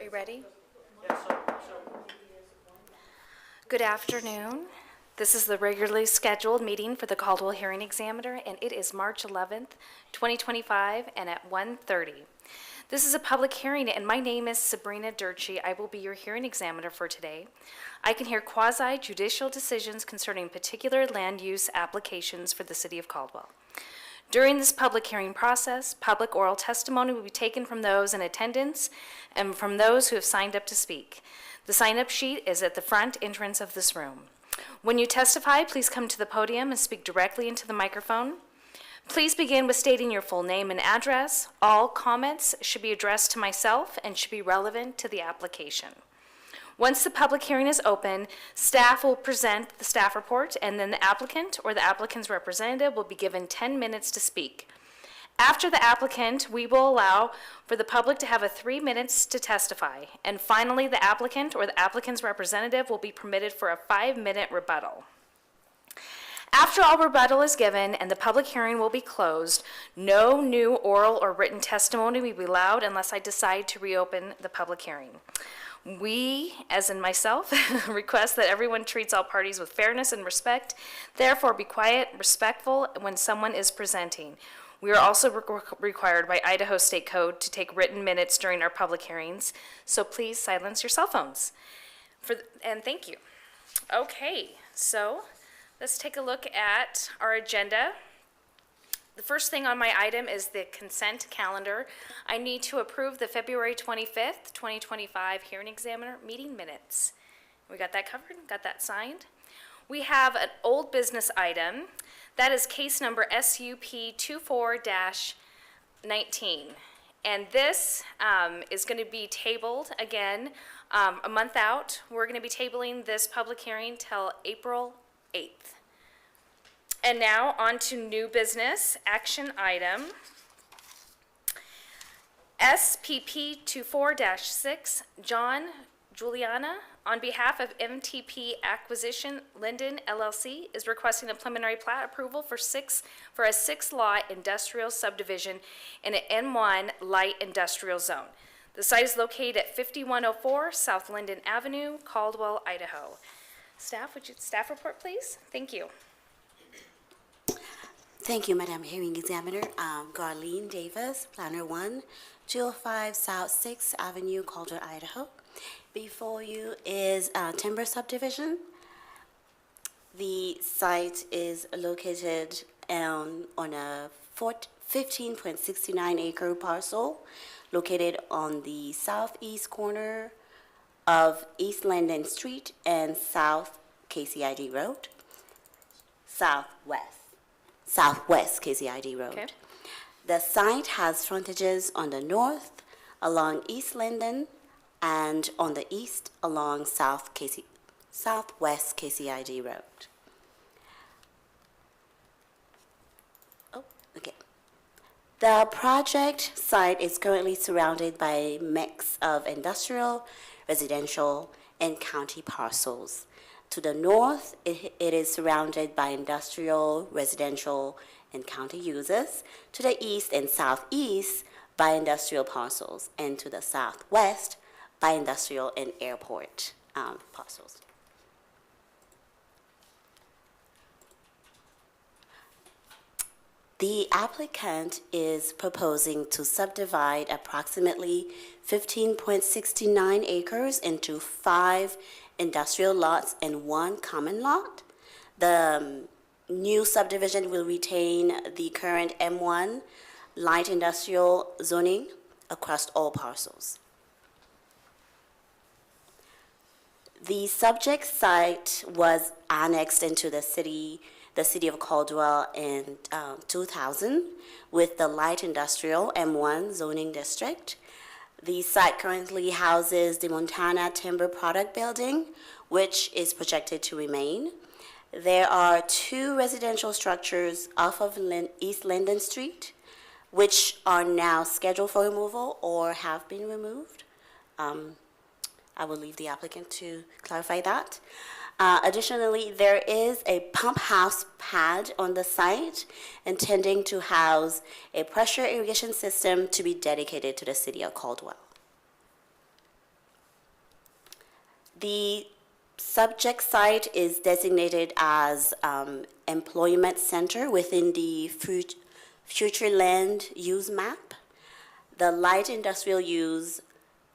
we ready? Good afternoon. This is the regularly scheduled meeting for the Caldwell Hearing Examiner, and it is March 11th, 2025, and at 1:30. This is a public hearing, and my name is Sabrina Durchie. I will be your hearing examiner for today. I can hear quasi-judicial decisions concerning particular land use applications for the City of Caldwell. During this public hearing process, public oral testimony will be taken from those in attendance and from those who have signed up to speak. The sign-up sheet is at the front entrance of this room. When you testify, please come to the podium and speak directly into the microphone. Please begin with stating your full name and address. All comments should be addressed to myself and should be relevant to the application. Once the public hearing is open, staff will present the staff report, and then the applicant or the applicant's representative will be given 10 minutes to speak. After the applicant, we will allow for the public to have 3 minutes to testify. And finally, the applicant or the applicant's representative will be permitted for a 5-minute rebuttal. After all rebuttal is given and the public hearing will be closed, no new oral or written testimony will be allowed unless I decide to reopen the public hearing. We, as in myself, request that everyone treats all parties with fairness and respect. Therefore, be quiet, respectful when someone is presenting. We are also required by Idaho State Code to take written minutes during our public hearings, so please silence your cell phones. And thank you. Okay, so let's take a look at our agenda. The first thing on my item is the consent calendar. I need to approve the February 25th, 2025 hearing examiner meeting minutes. We got that covered, got that signed. We have an old business item. That is case number SUP 24-19. And this is going to be tabled again a month out. We're going to be tabling this public hearing till April 8th. And now on to new business action item. SPP 24-6, John Juliana, on behalf of MTP Acquisition Linden LLC, is requesting a preliminary plat approval for a 6-lot industrial subdivision in an N1 light industrial zone. The site is located at 5104 South Linden Avenue, Caldwell, Idaho. Staff report, please? Thank you. Thank you, Madam Hearing Examiner. Garlene Davis, Planner 1, 205 South 6th Avenue, Caldwell, Idaho. Before you is Timber Subdivision. The site is located on a 15.69 acre parcel located on the southeast corner of East Linden Street and South KCID Road. Southwest KCID Road. Okay. The site has frontages on the north along East Linden and on the east along Southwest KCID Road. The project site is currently surrounded by a mix of industrial, residential, and county parcels. To the north, it is surrounded by industrial, residential, and county uses. To the east and southeast, by industrial parcels. And to the southwest, by industrial and airport parcels. The applicant is proposing to subdivide approximately 15.69 acres into 5 industrial lots and 1 common lot. The new subdivision will retain the current M1 light industrial zoning across all parcels. The subject site was annexed into the city of Caldwell in 2000 with the light industrial M1 zoning district. The site currently houses the Montana Timber Product Building, which is projected to remain. There are 2 residential structures off of East Linden Street, which are now scheduled for removal or have been removed. I will leave the applicant to clarify that. Additionally, there is a pump house pad on the site intending to house a pressure irrigation system to be dedicated to the city of Caldwell. The subject site is designated as employment center within the future land use map. The light industrial use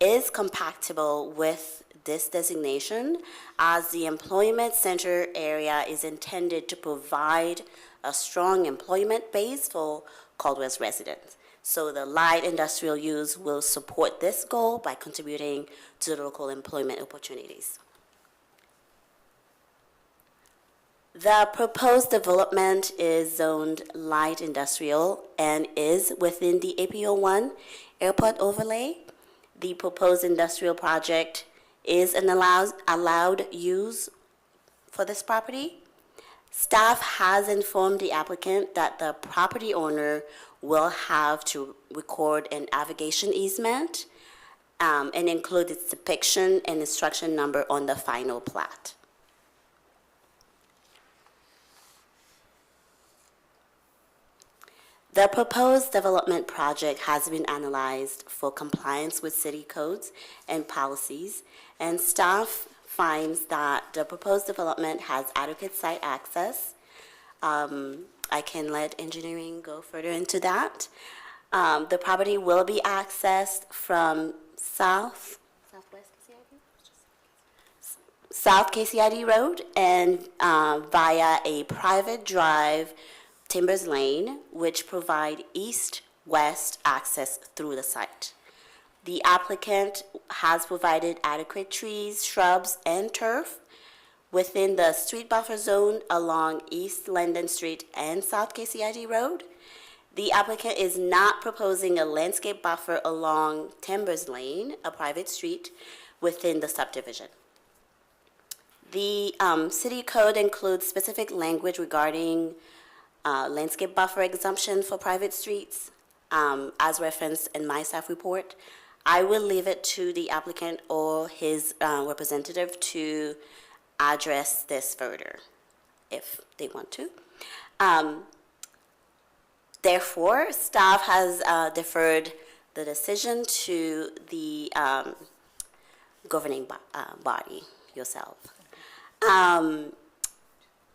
is compatible with this designation as the employment center area is intended to provide a strong employment base for Caldwell's residents. So the light industrial use will support this goal by contributing to the local employment opportunities. The proposed development is zoned light industrial and is within the APO1 airport overlay. The proposed industrial project is an allowed use for this property. Staff has informed the applicant that the property owner will have to record an navigation easement and include its depiction and instruction number on the final plat. The proposed development project has been analyzed for compliance with city codes and policies, and staff finds that the proposed development has adequate site access. I can let engineering go further into that. The property will be accessed from southwest South KCID Road and via a private drive, Timbers Lane, which provide east-west access through the site. The applicant has provided adequate trees, shrubs, and turf within the street buffer zone along East London Street and South KCID Road. The applicant is not proposing a landscape buffer along Timbers Lane, a private street, within the subdivision. The city code includes specific language regarding landscape buffer exemption for private streets, as referenced in my staff report. I will leave it to the applicant or his representative to address this further, if they want to. Therefore, staff has deferred the decision to the governing body, yourself.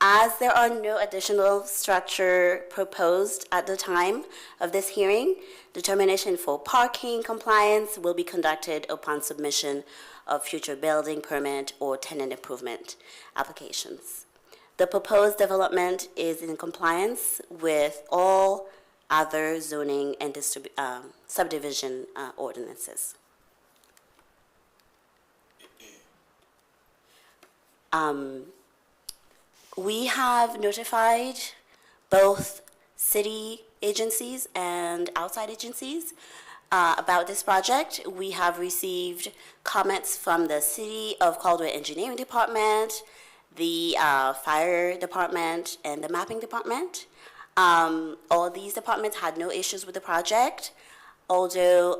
As there are no additional structure proposed at the time of this hearing, determination for parking compliance will be conducted upon submission of future building permit or tenant improvement applications. The proposed development is in compliance with all other zoning and subdivision ordinances. We have notified both city agencies and outside agencies about this project. We have received comments from the City of Caldwell Engineering Department, the Fire Department, and the Mapping Department. All these departments had no issues with the project, although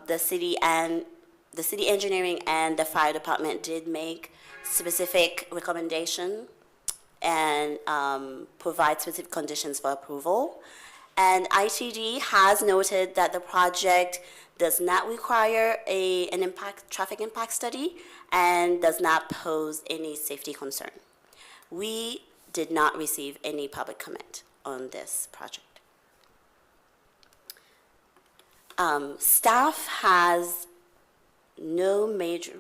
the city engineering and the fire department did make specific recommendation and provide specific conditions for approval. And ITD has noted that the project does not require an traffic impact study and does not pose any safety concern. We did not receive any public comment on this project. Staff has no major,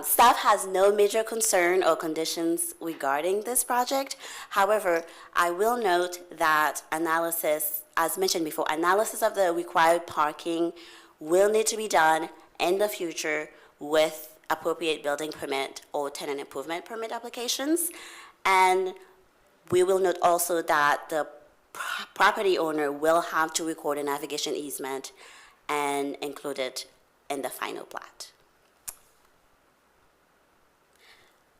staff has no major concern or conditions regarding this project. However, I will note that analysis, as mentioned before, analysis of the required parking will need to be done in the future with appropriate building permit or tenant improvement permit applications. And we will note also that the property owner will have to record a navigation easement and include it in the final plat.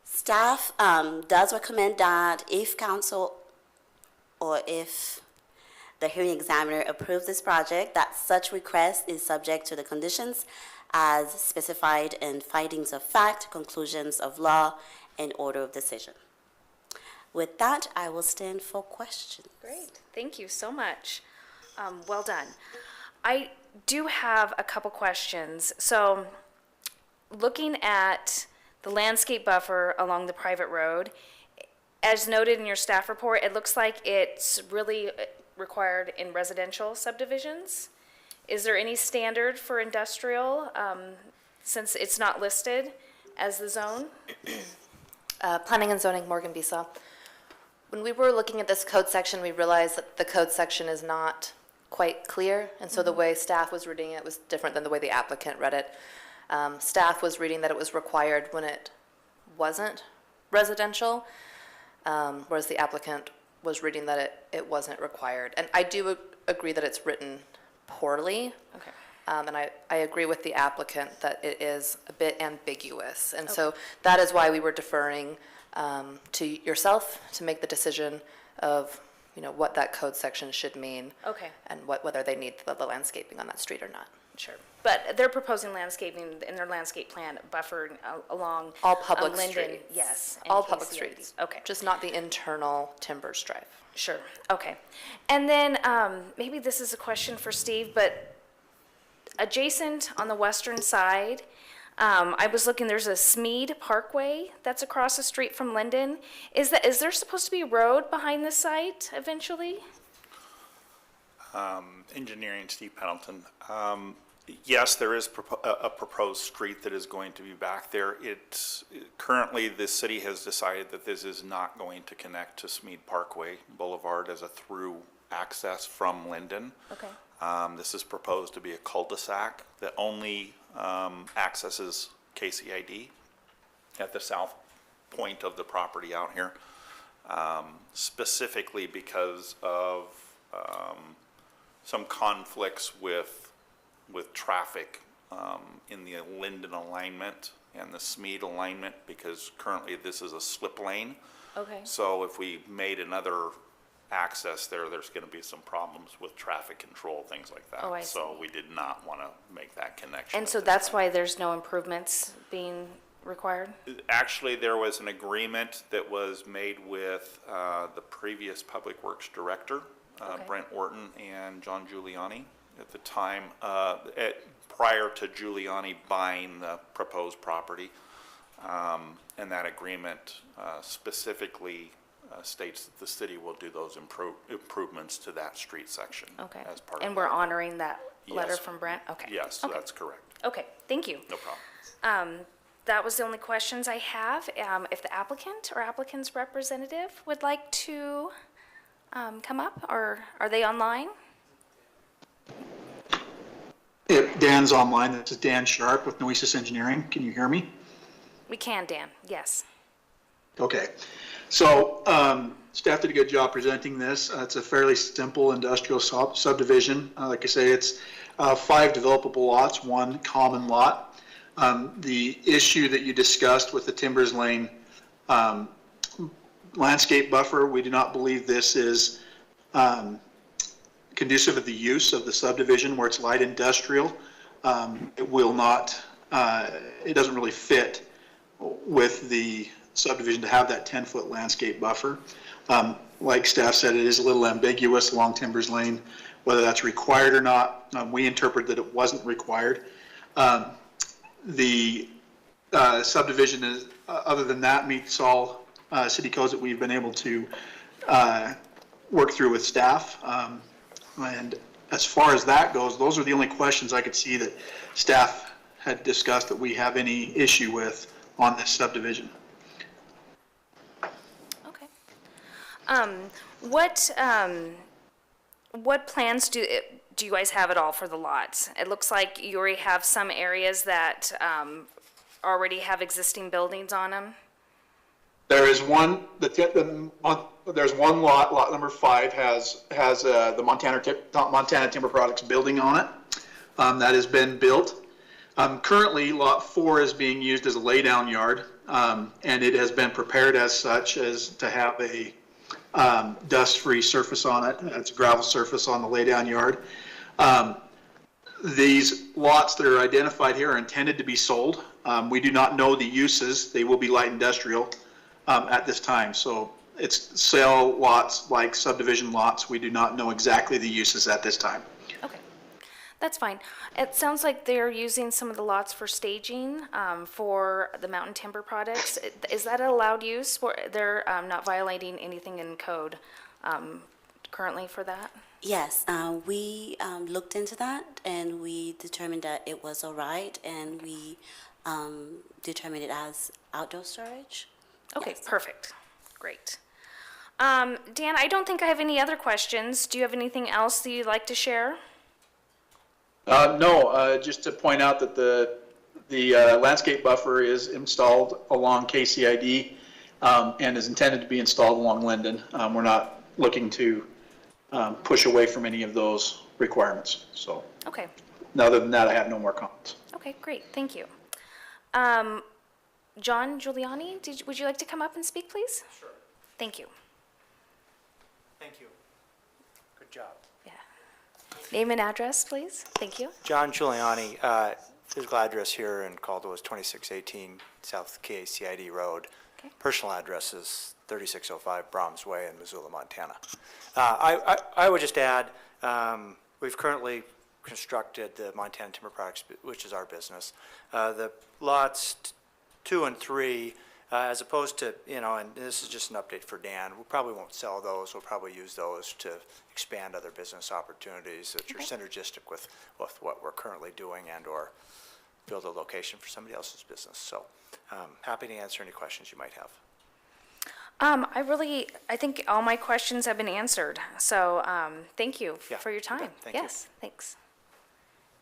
Staff does recommend that if council or if the hearing examiner approves this project, that such request is subject to the conditions as specified in findings of fact, conclusions of law, and order of decision. With that, I will stand for questions. Great, thank you so much. Well done. I do have a couple questions. So looking at the landscape buffer along the private road, as noted in your staff report, it looks like it's really required in residential subdivisions. Is there any standard for industrial, since it's not listed as the zone? Planning and Zoning, Morgan Bisa. When we were looking at this code section, we realized that the code section is not quite clear, and so the way staff was reading it was different than the way the applicant read it. Staff was reading that it was required when it wasn't residential, whereas the applicant was reading that it wasn't required. And I do agree that it's written poorly. Okay. And I agree with the applicant that it is a bit ambiguous. And so that is why we were deferring to yourself to make the decision of, what that code section should mean. Okay. And whether they need the landscaping on that street or not. Sure. But they're proposing landscaping in their landscape plan buffered along All public Linden, streets. yes. and All public KCID. streets. Okay. Just not the internal Timbers Drive. Sure, okay. And then, maybe this is a question for Steve, but adjacent on the western side, I was looking, there's a Smead Parkway that's across the street from Linden. Is there supposed to be a road behind this site eventually? Engineering, Steve Pendleton. Yes, there is a proposed street that is going to be back there. Currently, the city has decided that this is not going to connect to Smead Parkway Boulevard as a through access from Linden. Okay. This is proposed to be a cul-de-sac that only accesses KCID at the south point of the property out here, specifically because of some conflicts with traffic in the Linden alignment and the Smead alignment, because currently this is a slip lane. Okay. So if we made another access there's going to be some problems with traffic control, things like that. Oh, I So see. we did not want to make that connection. And at so this that's time. why there's no improvements being required? Actually, there was an agreement that was made with the previous Public Works Director, Okay. Brent Orton, and John Giuliani at the time, prior to Giuliani buying the proposed property. And that agreement specifically states that the city will do those improvements to that street section. Okay. As part And of we're that. honoring that letter Yes. from Brent? Okay. Yes, Okay. that's correct. Okay, thank you. No problem. That was the only questions I have. If the applicant or applicant's representative would like to come up, or are they online? If Dan's online, this is Dan Sharp with Noesis Engineering. Can you hear me? We can, Dan, yes. Okay. So staff did a good job presenting this. It's a fairly simple industrial subdivision. Like I say, it's 5 developable lots, 1 common lot. The issue that you discussed with the Timbers Lane landscape buffer, we do not believe this is conducive of the use of the subdivision where it's light industrial. It will not, it doesn't really fit with the subdivision to have that 10-foot landscape buffer. Like staff said, it is a little ambiguous along Timbers Lane, whether that's required or not. We interpret that it wasn't required. The subdivision is, other than that, meets all city codes that we've been able to work through with staff. And as far as that goes, those are the only questions I could see that staff had discussed that we have any issue with on this subdivision. Okay. What plans do you guys have at all for the lots? It looks like you already have some areas that already have existing buildings on them. There is one, there's one lot number 5 has the Montana Timber Products building on it. That has been built. Currently, lot 4 is being used as a laydown yard, and it has been prepared as such as to have a dust-free surface on it. It's a gravel surface on the laydown yard. These lots that are identified here are intended to be sold. We do not know the uses. They will be light industrial at this time. So it's sale lots like subdivision lots. We do not know exactly the uses at this time. Okay, That's fine. It sounds like they're using some of the lots for staging for the mountain timber products. Is that allowed use? They're not violating anything in code currently for that? Yes, we looked into that and we determined that it was all right, and we determined it as outdoor storage. Okay, Yes. perfect. Great. Dan, I don't think I have any other questions. Do you have anything else that you'd like to share? No, just to point out that the landscape buffer is installed along KCID and is intended to be installed along Linden. We're not looking to push away from any of those requirements. So Okay. other than that, I have no more comments. Okay, great. Thank you. John Giuliani, would you like to come up and speak, please? Sure. Thank you. Thank you. Good job. Yeah. Name and address, please. Thank you. John Giuliani, physical address here in Caldwell is 2618 South KCID Road. Okay. Personal address is 3605 Brahms Way in Missoula, Montana. I would just add, we've currently constructed the Montana Timber Products, which is our business. The lots 2 and 3, as opposed to, and this is just an update for Dan, we probably won't sell those. We'll probably use those to expand other business opportunities that are synergistic with what we're currently doing and/or build a location for somebody else's business. So happy to answer any questions you might have. I think all my questions have been answered. So thank you Yeah, for your you bet. time. Thank you. Yes, thanks.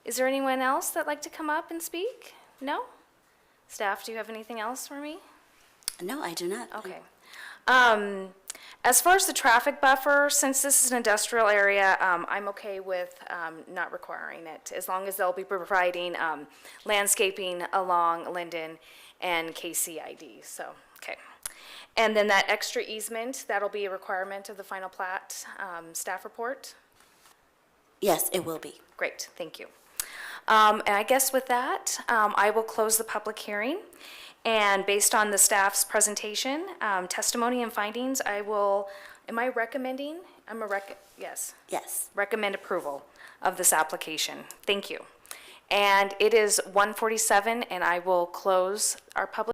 Is there anyone else that'd like to come up and speak? No? Staff, do you have anything else for me? No, I do not. Okay. As far as the traffic buffer, since this is an industrial area, I'm okay with not requiring it, as long as they'll be providing landscaping along Linden and KCID, so, okay. And then that extra easement, that'll be a requirement of the final plat staff report? Yes, it will be. Great, thank you. And I guess with that, I will close the public hearing. And based on the staff's presentation, testimony and findings, am I recommending? Yes, Yes. recommend approval of this application. Thank you. And it is 1:47, and I will close our public